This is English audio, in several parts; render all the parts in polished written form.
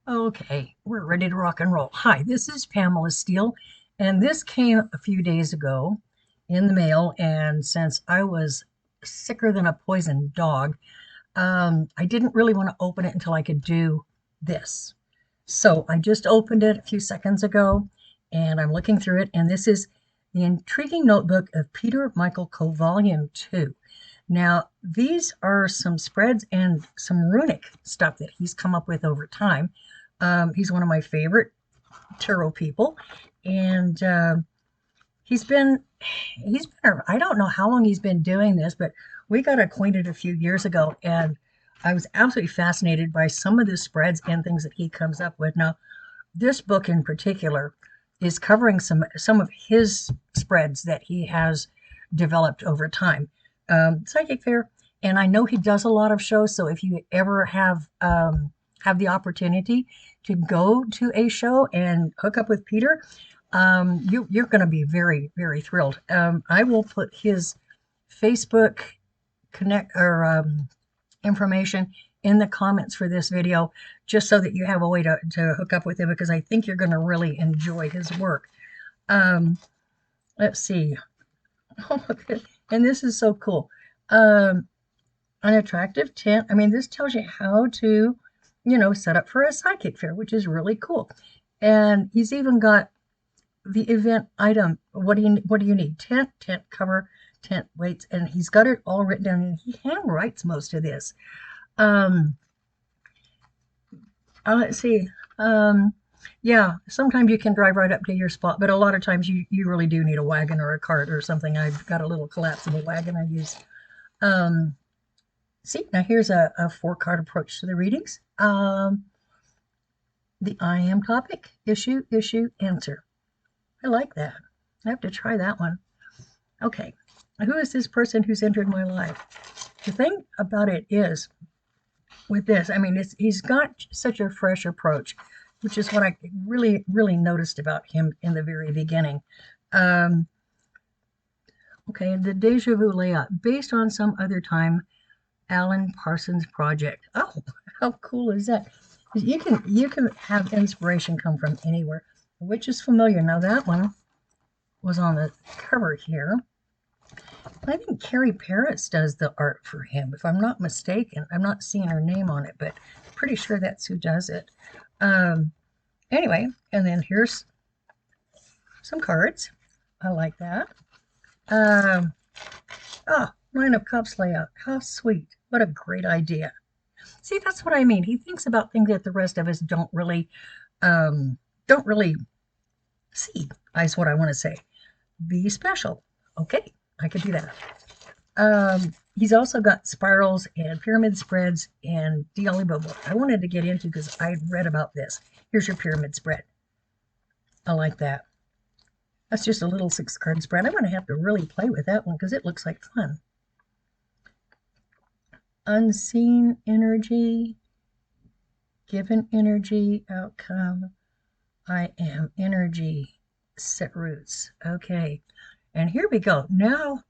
Okay, we're ready to rock and roll. Hi, this is Pamela Steele, and this came a few days ago in the mail. And since I was sicker than a poisoned dog, I didn't really want to open it until I could do this. So I just opened it a few seconds ago, and I'm looking through it, and this is the Intriguing Notebook of Peter Michael Coe, Volume 2. Now, these are some spreads and some runic stuff that he's come up with over time. He's one of my favorite tarot people, and he's been I don't know how long he's been doing this, but we got acquainted a few years ago, and I was absolutely fascinated by some of the spreads and things that he comes up with. Now, this book in particular is covering some of his spreads that he has developed over time. Psychic Fair, and I know he does a lot of shows. So if you ever have the opportunity to go to a show and hook up with Peter, you're going to be very, very thrilled. I will put his Facebook connect or information in the comments for this video, just so that you have a way to hook up with him, because I think you're going to really enjoy his work. Let's see. Oh, and this is so cool. An attractive tent. I mean, this tells you how to, set up for a psychic fair, which is really cool. And he's even got the event item. What do you need? Tent cover, tent weights, and he's got it all written down, and he handwrites most of this. Let's see. Yeah, sometimes you can drive right up to your spot, but a lot of times you really do need a wagon or a cart or something. I've got a little collapsible wagon I use. See, now here's a 4-card approach to the readings. The I am topic, issue, answer. I like that. I have to try that one. Okay, who is this person who's entered my life? The thing about it is, with this, I mean, he's got such a fresh approach, which is what I really, really noticed about him in the very beginning. Okay, the deja vu layout, based on some other time, Alan Parsons project. Oh, how cool is that? You can have inspiration come from anywhere, which is familiar. Now that one was on the cover here. I think Carrie Paris does the art for him, if I'm not mistaken. I'm not seeing her name on it, but pretty sure that's who does it. Anyway, and then here's some cards. I like that. Nine of Cups layout. How sweet. What a great idea. See, that's what I mean. He thinks about things that the rest of us don't really see, is what I want to say. Be special. Okay, I could do that. He's also got spirals and pyramid spreads and Dialibaba. I wanted to get into because I read about this. Here's your pyramid spread. I like that. That's just a little 6-card spread. I'm going to have to really play with that one because it looks like fun. Unseen energy, given energy, outcome. I am energy, set roots. Okay, and here we go. Now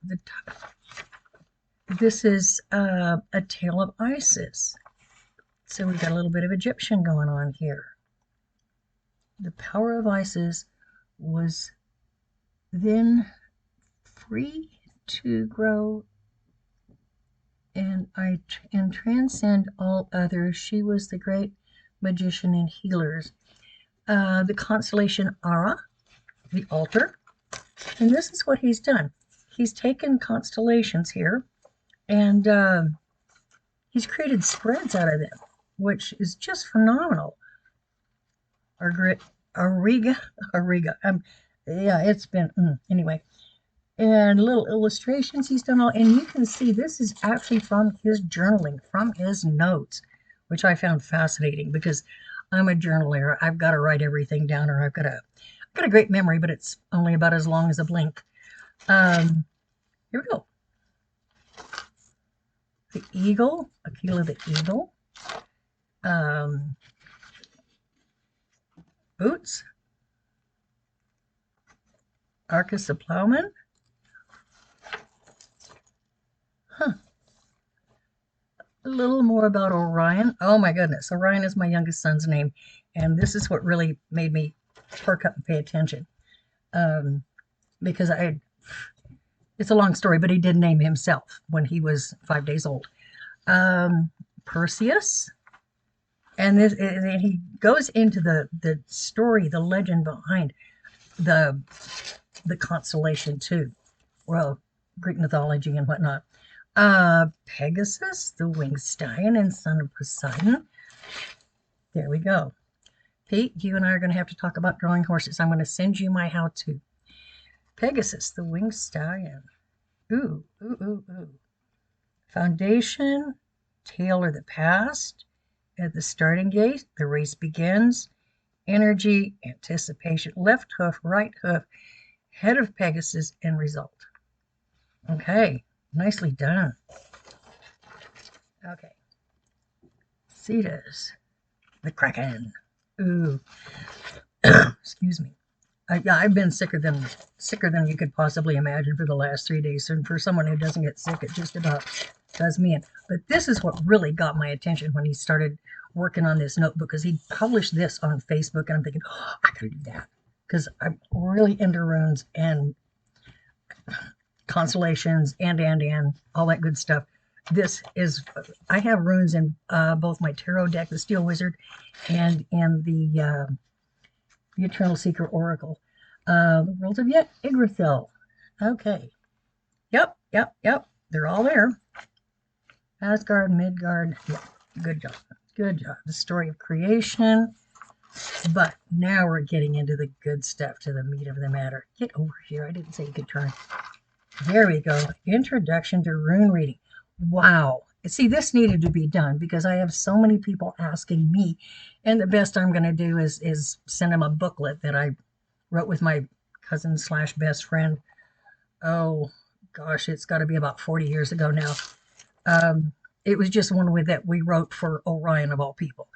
this is a tale of Isis. So we've got a little bit of Egyptian going on here. The power of Isis was then free to grow and transcend all others. She was the great magician and healers. The constellation Ara, the altar, and this is what he's done. He's taken constellations here, and he's created spreads out of them, which is just phenomenal. Ariga. Yeah, it's been anyway. And little illustrations he's done all, and you can see this is actually from his journaling, from his notes, which I found fascinating because I'm a journaler. I've got to write everything down, or I've got a great memory, but it's only about as long as a blink. Here we go. The eagle, Aquila the eagle. Boots. Arcus the plowman. A little more about Orion. Oh my goodness, Orion is my youngest son's name, and this is what really made me perk up and pay attention. Um, because it's a long story, but he did name himself when he was 5 days old. Um, Perseus, and he goes into the story, the legend behind the the constellation too. Well, Greek mythology and whatnot. Pegasus, the winged stallion and son of Poseidon. There we go. Pete, you and I are going to have to talk about drawing horses. I'm going to send you my how-to. Pegasus, the winged stallion. Ooh, ooh, ooh, ooh. Foundation, tale of the past. At the starting gate, the race begins. Energy, anticipation, left hoof, right hoof, head of Pegasus, and result. Okay, nicely done. Okay. Cetus, the Kraken. Ooh, excuse me. Yeah, I've been sicker than you could possibly imagine for the last 3 days. And for someone who doesn't get sick, it just about does me in. But this is what really got my attention when he started working on this notebook, because he published this on Facebook, and I'm thinking, oh, I gotta do that, because I'm really into runes and constellations and all that good stuff. This is, I have runes in both my tarot deck, the Steel Wizard, and in the Eternal Secret Oracle. The Worlds of Yet, Yggdrasil. Okay. Yep. They're all there. Asgard, Midgard. Yeah, good job. Good job. The story of creation. But now we're getting into the good stuff, to the meat of the matter. Get over here. I didn't say you could turn. There we go. Introduction to rune reading. Wow. See, this needed to be done because I have so many people asking me, and the best I'm going to do is send them a booklet that I wrote with my cousin slash best friend. Oh gosh, it's got to be about 40 years ago now. It was just one way that we wrote for Orion of all people.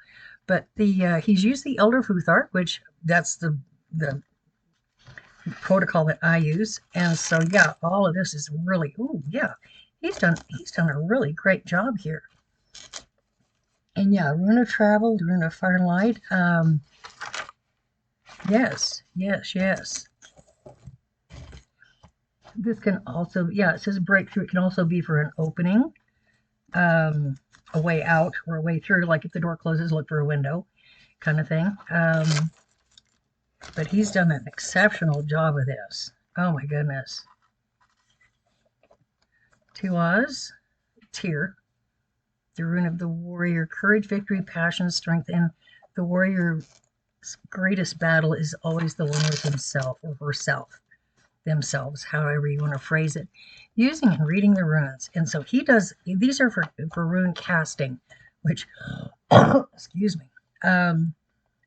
But he's used the Elder Futhark, which that's the protocol that I use. And so yeah, all of this is really, ooh yeah, he's done a really great job here. And yeah, Rune of Travel, Rune of Fire and Light. Yes. This can also, yeah, it says breakthrough. It can also be for an opening, a way out or a way through, like if the door closes, look for a window kind of thing. But he's done an exceptional job of this. Oh my goodness. Tuaz, Tyr, the rune of the warrior, courage, victory, passion, strength, and the warrior's greatest battle is always the one with himself or herself, themselves, however you want to phrase it, using and reading the runes. And so he does, these are for rune casting, which, excuse me,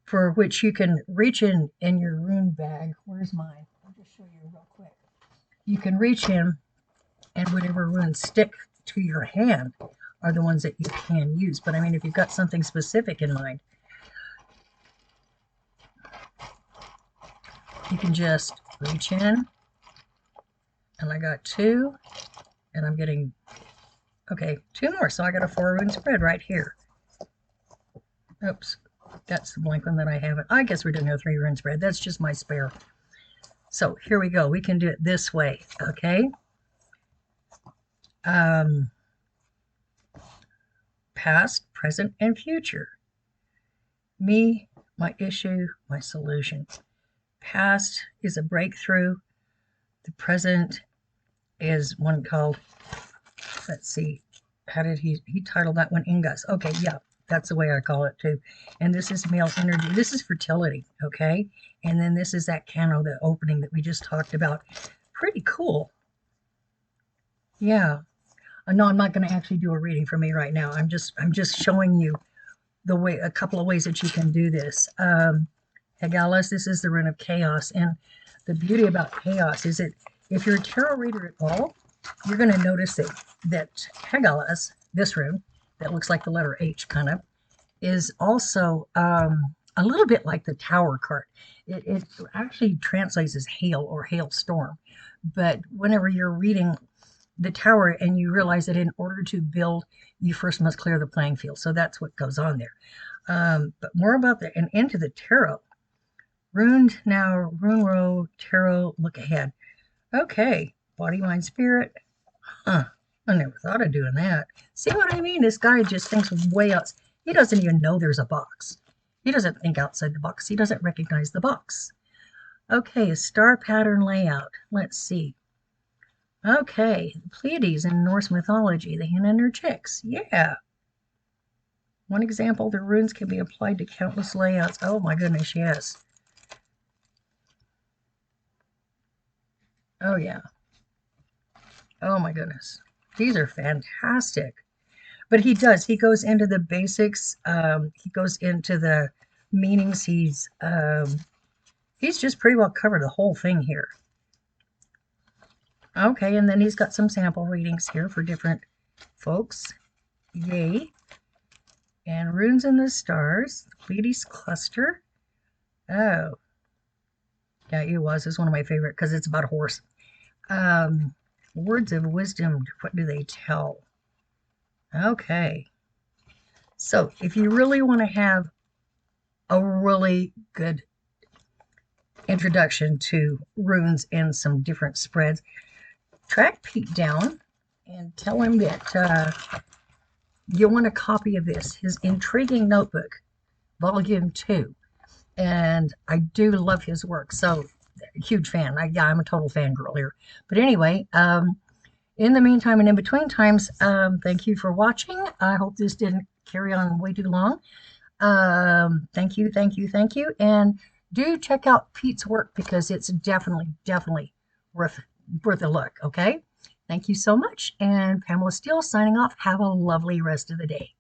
for which you can reach in your rune bag. Where's mine? I'll just show you real quick. You can reach in, and whatever runes stick to your hand are the ones that you can use. But I mean, if you've got something specific in mind, you can just reach in, and I got 2, and I'm getting, okay, 2 more, so I got a 4 rune spread right here. Oops, that's the blank one that I haven't. I guess we're doing a 3 rune spread. That's just my spare. So here we go. We can do it this way, okay? Past, present, and future. Me, my issue, my solution. Past is a breakthrough. The present is one called, let's see, how did he titled that one? Ingas. Okay, yeah, that's the way I call it too. And this is male energy. This is fertility, okay? And then this is that candle, the opening that we just talked about. Pretty cool. Yeah. No, I'm not going to actually do a reading for me right now. I'm just showing you the way, a couple of ways that you can do this. Hegalis, this is the rune of chaos, and the beauty about chaos is that if you're a tarot reader at all, you're going to notice that Hegalis, this rune that looks like the letter H kind of, is also a little bit like the Tower card. It actually translates as hail or hailstorm, but whenever you're reading the tower, and you realize that in order to build, you first must clear the playing field. So that's what goes on there. But more about that and into the tarot. Runed now, Rune Row, Tarot, look ahead. Okay, body, mind, spirit. Huh. I never thought of doing that. See what I mean? This guy just thinks way out. He doesn't even know there's a box. He doesn't think outside the box. He doesn't recognize the box. Okay, star pattern layout. Let's see. Okay, Pleiades in Norse mythology, the hen and her chicks. Yeah. One example, the runes can be applied to countless layouts. Oh my goodness, yes. Oh yeah. Oh my goodness. These are fantastic. But he goes into the basics. He goes into the meanings. He's just pretty well covered the whole thing here. Okay, and then he's got some sample readings here for different folks. Yay. And Runes in the Stars, the Pleiades Cluster. Oh. Yeah, Ewaz is one of my favorite because it's about a horse. Words of wisdom, what do they tell? Okay. So if you really want to have a really good introduction to runes and some different spreads, track Pete down and tell him that you want a copy of this, his Intriguing Notebook, Volume 2. And I do love his work, so huge fan. I'm a total fangirl here. But anyway, in the meantime and in between times, thank you for watching. I hope this didn't carry on way too long. Thank you, thank you, thank you. And do check out Pete's work because it's definitely, definitely worth a look, okay? Thank you so much. And Pamela Steele signing off. Have a lovely rest of the day.